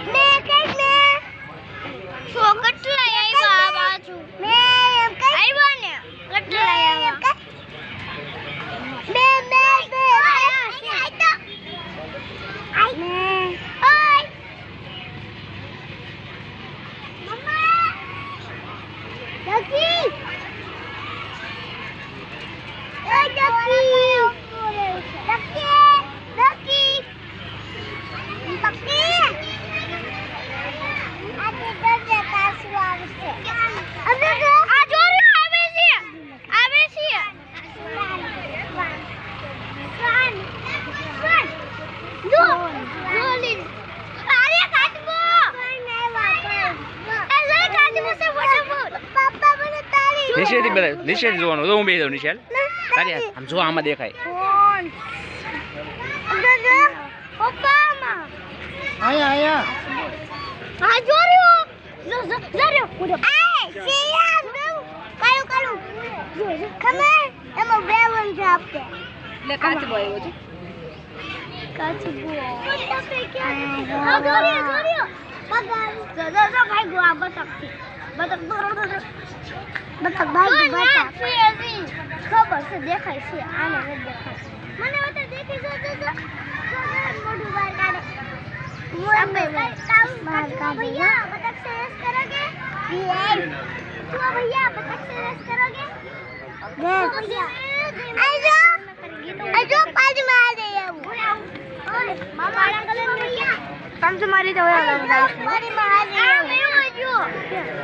મે કેટલે સો કેટલા આવ્યા બાજુ મે આવ્યા ને કેટલા આવ્યા મે આઈ તો આઈ મે ઓય મમ્મા ડકી ઓય ડકી નિશેથી બધા નિશેથી જોવાનું તો હું બેસી દઉં નિશાલ તારી આમ જો આમાં દેખાય આયા આ જોર્યો જોર્યો કુડો એ સિયામ કાળુ કાળુ ખમે એમાં બેવન જાપતે એટલે કાચબો આવ્યો છે કાચબો આ જોર્યો બગા જો ભાઈ ગો આ બતક ભાઈ બતક ખબર છે દેખાય છે આને નથી દેખાય મને વતે દેખી જો મોઢું બહાર કાઢે भैया बतख से रेस करोगे तो भैया बतख से रेस करोगे आजो पाज मार दे मामा कलर भैया कम से मारी तो मारी मार दे